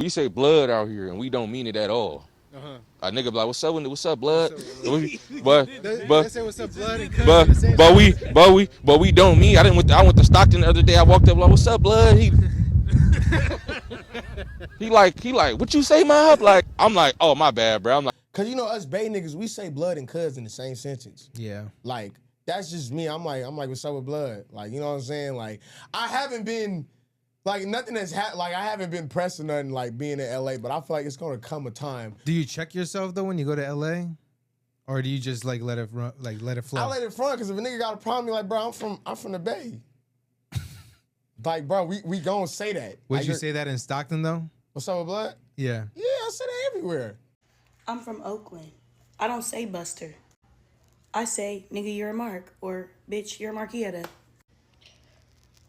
We say blood out here, and we don't mean it at all. A nigga be like, what's up, blood? But They but say what's up, blood and cousin at the same but we don't mean. I went to Stockton the other day. I walked up like, what's up, blood? He like, what you say, mob? Like, I'm like, oh, my bad, bro. I'm like, Cause you know us Bay niggas, we say blood and cuz in the same sentence. Yeah. Like that's just me. I'm like, what's up with blood? Like, you know what I'm saying? Like, I haven't been like nothing that's like I haven't been pressing nothing like being in LA, but I feel like it's gonna come a time. Do you check yourself though when you go to LA, or do you just like let it run, like let it flow? I let it front because if a nigga got a problem, be like, bro, I'm from the Bay. Like, bro, we gonna say that. Would like, you say that in Stockton though? What's up with blood? Yeah. Yeah, I say that everywhere. I'm from Oakland. I don't say Buster. I say, nigga, you're a mark, or bitch, you're a Marquietta.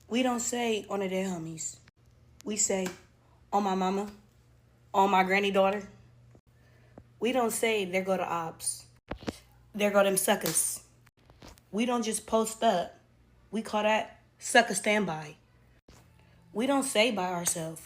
We don't say on the dead homies. We say, on my mama, on my granny daughter. We don't say, there go the ops. There go them suckers. We don't just post up. We call that sucker standby. We don't say by ourselves.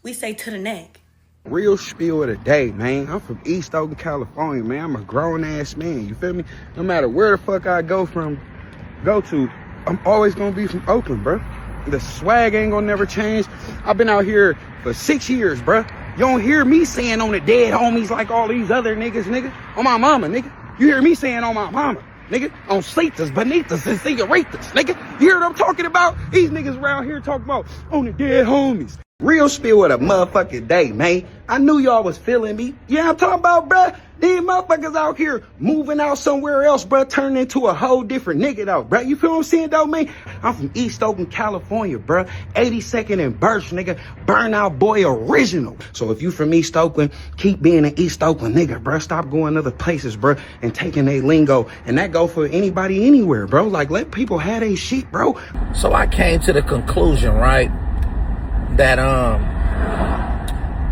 We say to the neck. Real spiel of the day, man. I'm from East Oakland, California, man. I'm a grown-ass man, you feel me? No matter where the fuck I go to, I'm always gonna be from Oakland, bro. The swag ain't gonna never change. I've been out here for 6 years, bro. You don't hear me saying on the dead homies like all these other niggas, nigga. On my mama, nigga. You hear me saying on my mama, nigga. On Cetas, Bonitas, and Senoritas, nigga. You hear what I'm talking about? These niggas around here talking about on the dead homies. Real spill of the motherfucking day, man. I knew y'all was feeling me. Yeah, I'm talking about, bruh. These motherfuckers out here moving out somewhere else, bruh, turning into a whole different nigga, though, bruh. You feel what I'm saying, though, man? I'm from East Oakland, California, bruh. 82nd and Birch, nigga. Burnout Boy original. So if you from East Oakland, keep being an East Oakland nigga, bruh. Stop going other places, bruh, and taking their lingo. And that go for anybody anywhere, bro. Like, let people have their shit, bro. So I came to the conclusion, right, that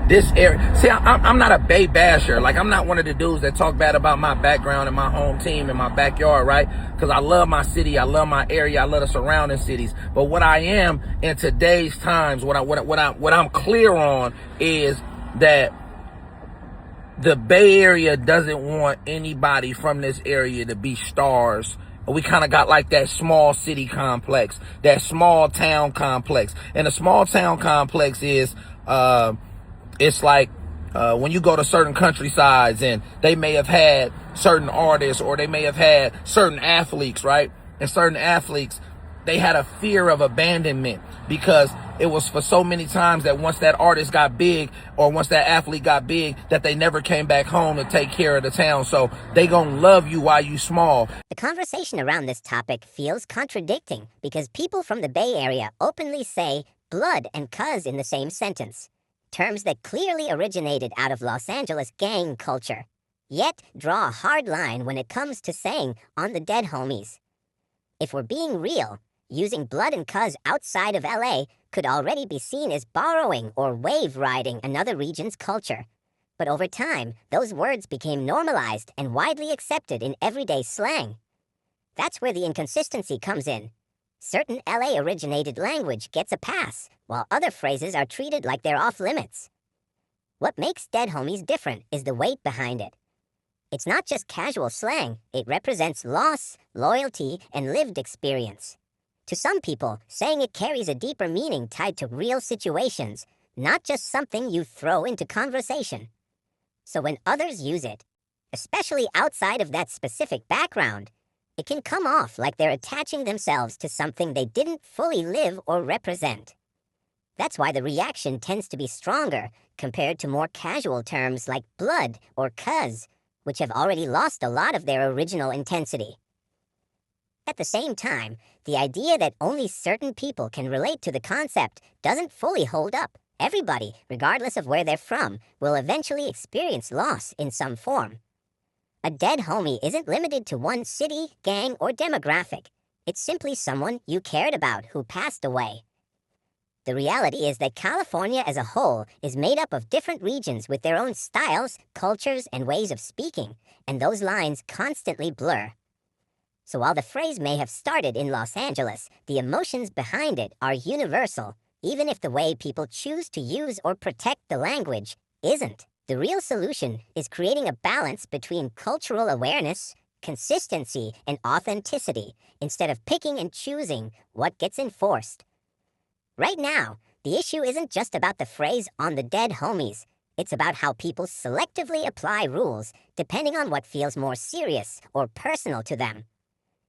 this area, see, I'm not a Bay basher. Like, I'm not one of the dudes that talk bad about my background and my home team and my backyard, right? Because I love my city, I love my area, I love the surrounding cities. But what I am in today's times, what I'm clear on is that the Bay Area doesn't want anybody from this area to be stars. We kind of got like that small city complex, that small town complex. And the small town complex is, it's like when you go to certain countrysides and they may have had certain artists or they may have had certain athletes, right? And certain athletes, they had a fear of abandonment because it was for so many times that once that artist got big or once that athlete got big that they never came back home to take care of the town. So they gonna love you while you small. The conversation around this topic feels contradicting because people from the Bay Area openly say blood and cuz in the same sentence, terms that clearly originated out of Los Angeles gang culture, yet draw a hard line when it comes to saying on the dead homies. If we're being real, using blood and cuz outside of LA could already be seen as borrowing or wave riding another region's culture. But over time, those words became normalized and widely accepted in everyday slang. That's where the inconsistency comes in. Certain LA-originated language gets a pass, while other phrases are treated like they're off limits. What makes dead homies different is the weight behind it. It's not just casual slang, it represents loss, loyalty, and lived experience. To some people, saying it carries a deeper meaning tied to real situations, not just something you throw into conversation. So when others use it, especially outside of that specific background, it can come off like they're attaching themselves to something they didn't fully live or represent. That's why the reaction tends to be stronger compared to more casual terms like blood or cuz, which have already lost a lot of their original intensity. At the same time, the idea that only certain people can relate to the concept doesn't fully hold up. Everybody, regardless of where they're from, will eventually experience loss in some form. A dead homie isn't limited to one city, gang, or demographic. It's simply someone you cared about who passed away. The reality is that California as a whole is made up of different regions with their own styles, cultures, and ways of speaking, and those lines constantly blur. So while the phrase may have started in Los Angeles, the emotions behind it are universal, even if the way people choose to use or protect the language isn't. The real solution is creating a balance between cultural awareness, consistency, and authenticity, instead of picking and choosing what gets enforced. Right now, the issue isn't just about the phrase "on the dead homies." It's about how people selectively apply rules depending on what feels more serious or personal to them.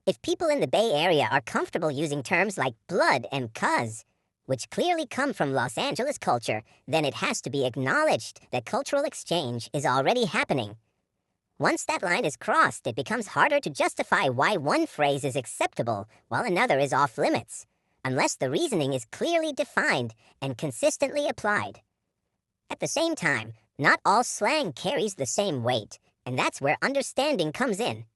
If people in the Bay Area are comfortable using terms like blood and cuz, which clearly come from Los Angeles culture, then it has to be acknowledged that cultural exchange is already happening. Once that line is crossed, it becomes harder to justify why one phrase is acceptable while another is off limits, unless the reasoning is clearly defined and consistently applied. At the same time, not all slang carries the same weight, and that's where understanding comes in.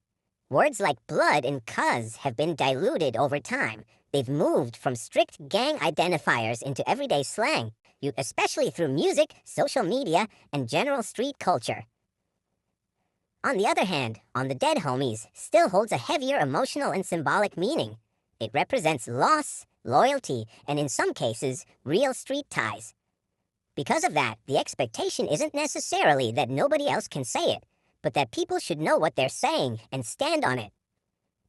Words like blood and cuz have been diluted over time. They've moved from strict gang identifiers into everyday slang, especially through music, social media, and general street culture. On the other hand, "on the dead homies" still holds a heavier emotional and symbolic meaning. It represents loss, loyalty, and in some cases, real street ties. Because of that, the expectation isn't necessarily that nobody else can say it, but that people should know what they're saying and stand on it.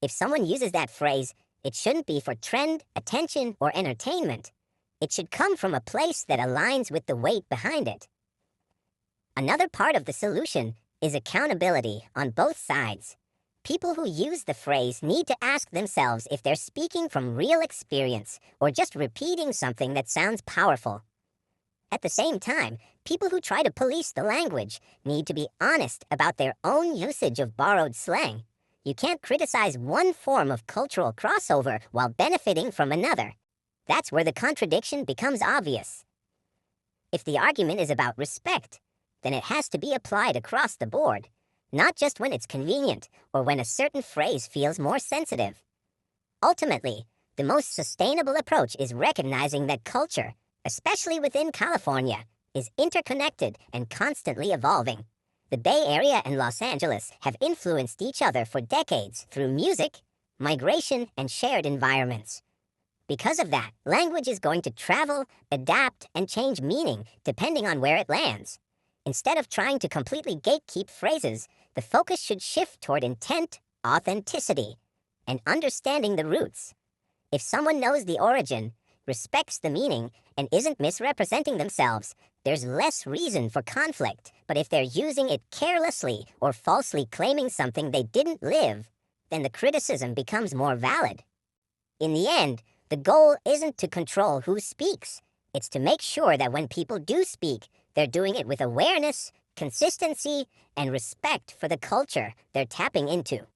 If someone uses that phrase, it shouldn't be for trend, attention, or entertainment. It should come from a place that aligns with the weight behind it. Another part of the solution is accountability on both sides. People who use the phrase need to ask themselves if they're speaking from real experience or just repeating something that sounds powerful. At the same time, people who try to police the language need to be honest about their own usage of borrowed slang. You can't criticize one form of cultural crossover while benefiting from another. That's where the contradiction becomes obvious. If the argument is about respect, then it has to be applied across the board, not just when it's convenient or when a certain phrase feels more sensitive. Ultimately, the most sustainable approach is recognizing that culture, especially within California, is interconnected and constantly evolving. The Bay Area and Los Angeles have influenced each other for decades through music, migration, and shared environments. Because of that, language is going to travel, adapt, and change meaning depending on where it lands. Instead of trying to completely gatekeep phrases, the focus should shift toward intent, authenticity, and understanding the roots. If someone knows the origin, respects the meaning, and isn't misrepresenting themselves, there's less reason for conflict. But if they're using it carelessly or falsely claiming something they didn't live, then the criticism becomes more valid. In the end, the goal isn't to control who speaks. It's to make sure that when people do speak, they're doing it with awareness, consistency, and respect for the culture they're tapping into.